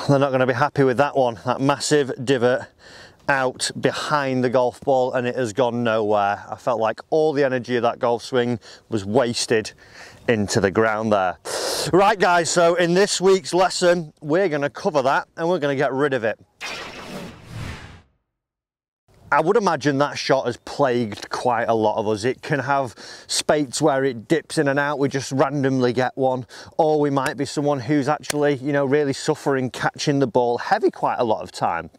they're not going to be happy with that one. That massive divot out behind the golf ball, and it has gone nowhere. I felt like all the energy of that golf swing was wasted into the ground there. Right guys, so in this week's lesson, we're going to cover that and we're going to get rid of it. I would imagine that shot has plagued quite a lot of us. It can have spates where it dips in and out, we just randomly get one, or we might be someone who's actually, you know, really suffering catching the ball heavy quite a lot of time.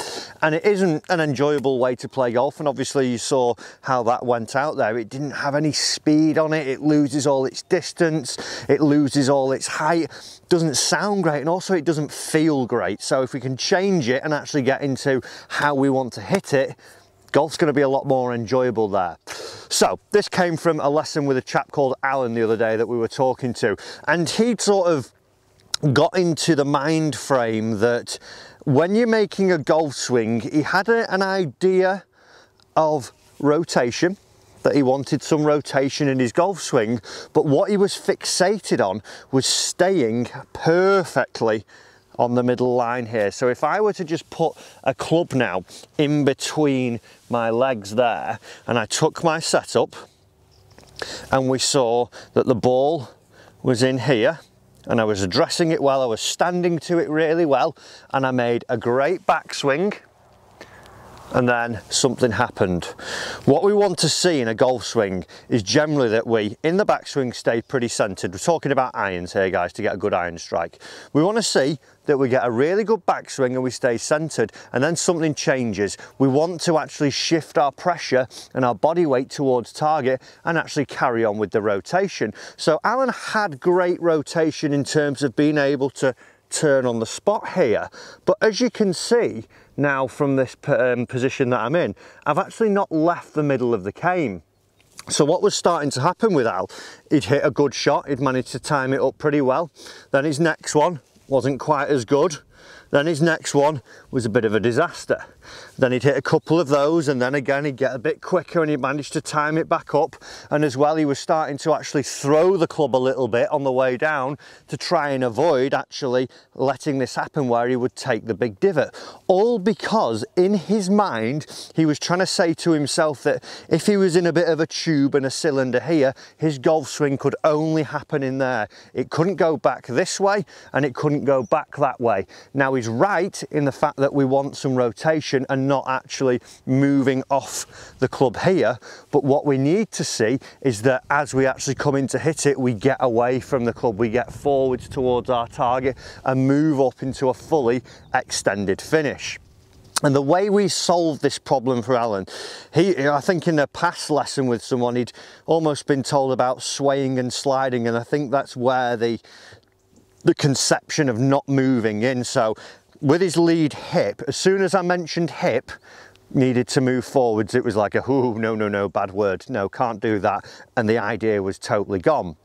And it isn't an enjoyable way to play golf, and obviously you saw how that went out there. It didn't have any speed on it, it loses all its distance, it loses all its height, doesn't sound great, and also it doesn't feel great. So if we can change it and actually get into how we want to hit it, golf's going to be a lot more enjoyable there. So this came from a lesson with a chap called Alan the other day that we were talking to, and he'd sort of got into the mind frame that when you're making a golf swing, he had an idea of rotation, that he wanted some rotation in his golf swing, but what he was fixated on was staying perfectly on the middle line here. So if I were to just put a club now in between my legs there, and I took my setup and we saw that the ball was in here and I was addressing it well, I was standing to it really well, and I made a great backswing, and then something happened. What we want to see in a golf swing is generally that we, in the backswing, stay pretty centered. We're talking about irons here, guys, to get a good iron strike. We want to see that we get a really good backswing and we stay centered, and then something changes. We want to actually shift our pressure and our body weight towards target and actually carry on with the rotation. So Alan had great rotation in terms of being able to turn on the spot here, but as you can see now from this position that I'm in, I've actually not left the middle of the cane. So what was starting to happen with Al, he'd hit a good shot, he'd managed to time it up pretty well, then his next one wasn't quite as good, then his next one was a bit of a disaster. Then he'd hit a couple of those, and then again he'd get a bit quicker and he managed to time it back up, and as well he was starting to actually throw the club a little bit on the way down to try and avoid actually letting this happen where he would take the big divot. All because in his mind he was trying to say to himself that if he was in a bit of a tube and a cylinder here, his golf swing could only happen in there. It couldn't go back this way and it couldn't go back that way. Now he's right in the fact that we want some rotation and not actually moving off the club here, but what we need to see is that as we actually come in to hit it, we get away from the club, we get forwards towards our target and move up into a fully extended finish. And the way we solved this problem for Alan, I think in a past lesson with someone, he'd almost been told about swaying and sliding, and I think that's where the conception of not moving in. So with his lead hip, as soon as I mentioned hip needed to move forwards, it was like no, bad word, no, can't do that, and the idea was totally gone.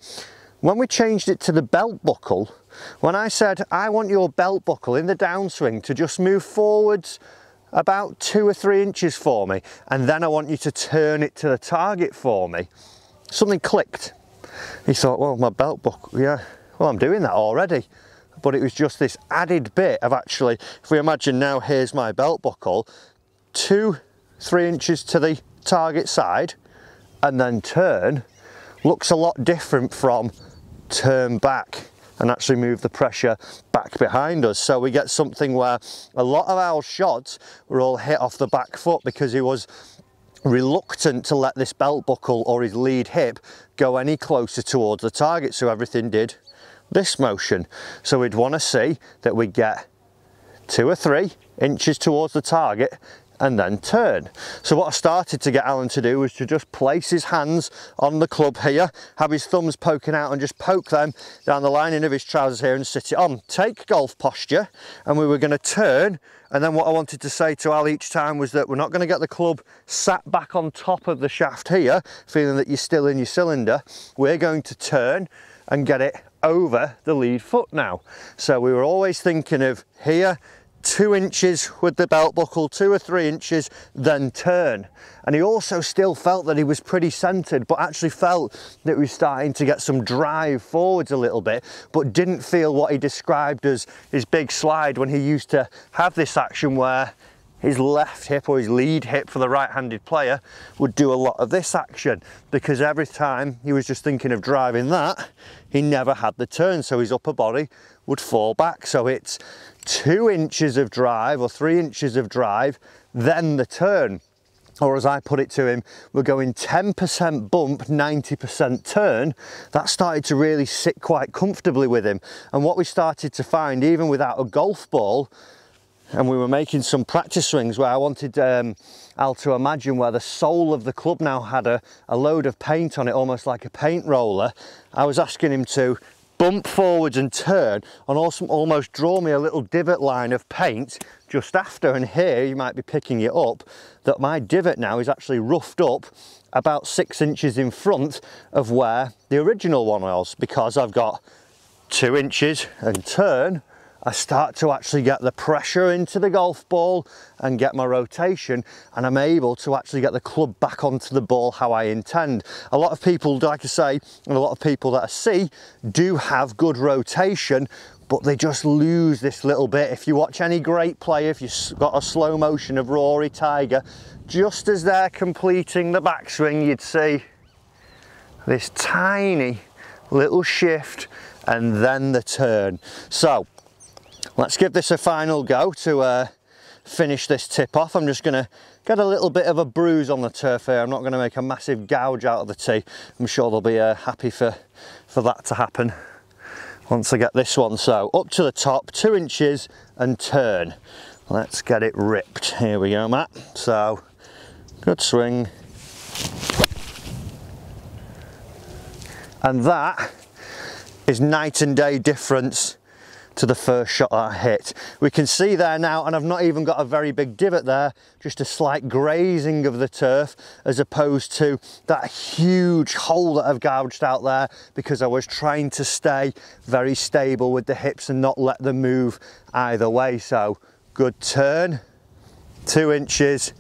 When we changed it to the belt buckle, when I said I want your belt buckle in the downswing to just move forwards about 2 or 3 inches for me, and then I want you to turn it to the target for me, something clicked. He thought, well, my belt buckle, yeah, well, I'm doing that already. But it was just this added bit of actually, if we imagine now, here's my belt buckle, 2-3 inches to the target side and then turn, looks a lot different from turn back and actually move the pressure back behind us. So we get something where a lot of our shots were all hit off the back foot because he was reluctant to let this belt buckle or his lead hip go any closer towards the target, so everything did this motion. So we'd want to see that we get 2 or 3 inches towards the target and then turn. So what I started to get Alan to do was to just place his hands on the club here, have his thumbs poking out and just poke them down the lining of his trousers here and sit it on. Take golf posture, and we were going to turn, and then what I wanted to say to Al each time was that we're not going to get the club sat back on top of the shaft here, feeling that you're still in your cylinder. We're going to turn and get it over the lead foot now. So we were always thinking of here, 2 inches with the belt buckle, 2 or 3 inches, then turn. And he also still felt that he was pretty centered, but actually felt that he was starting to get some drive forwards a little bit, but didn't feel what he described as his big slide when he used to have this action where his left hip, or his lead hip for the right-handed player, would do a lot of this action, because every time he was just thinking of driving that, he never had the turn, so his upper body would fall back. So it's 2 inches of drive or 3 inches of drive, then the turn. Or as I put it to him, we're going 10% bump, 90% turn. That started to really sit quite comfortably with him. And what we started to find, even without a golf ball, and we were making some practice swings where I wanted Al to imagine where the sole of the club now had a load of paint on it, almost like a paint roller. I was asking him to bump forwards and turn, and also almost draw me a little divot line of paint just after. And here you might be picking it up that my divot now is actually roughed up about 6 inches in front of where the original one was, because I've got 2 inches and turn. I start to actually get the pressure into the golf ball and get my rotation, and I'm able to actually get the club back onto the ball how I intend. A lot of people, like I say, and a lot of people that I see do have good rotation, but they just lose this little bit. If you watch any great player, if you've got a slow motion of Rory, Tiger, just as they're completing the backswing, you'd see this tiny little shift and then the turn. So let's give this a final go to finish this tip off. I'm just going to get a little bit of a bruise on the turf here. I'm not going to make a massive gouge out of the tee. I'm sure they'll be happy for that to happen once I get this one. So up to the top, 2 inches and turn. Let's get it ripped. Here we go, Matt. So good swing. And that is night and day difference to the first shot that I hit. We can see there now, and I've not even got a very big divot there, just a slight grazing of the turf, as opposed to that huge hole that I've gouged out there, because I was trying to stay very stable with the hips and not let them move either way. So good turn, 2 inches,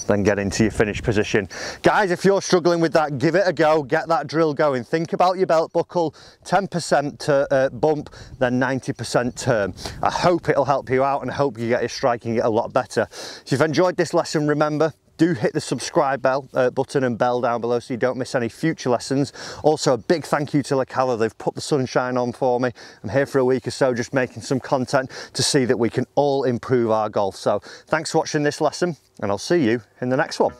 then get into your finish position. Guys, if you're struggling with that, give it a go, get that drill going. Think about your belt buckle, 10% bump, then 90% turn. I hope it'll help you out, and I hope you get your striking it a lot better. If you've enjoyed this lesson, remember, do hit the subscribe button and bell down below so you don't miss any future lessons. Also, a big thank you to Lacala. They've put the sunshine on for me. I'm here for a week or so just making some content to see that we can all improve our golf. So thanks for watching this lesson, and I'll see you in the next one.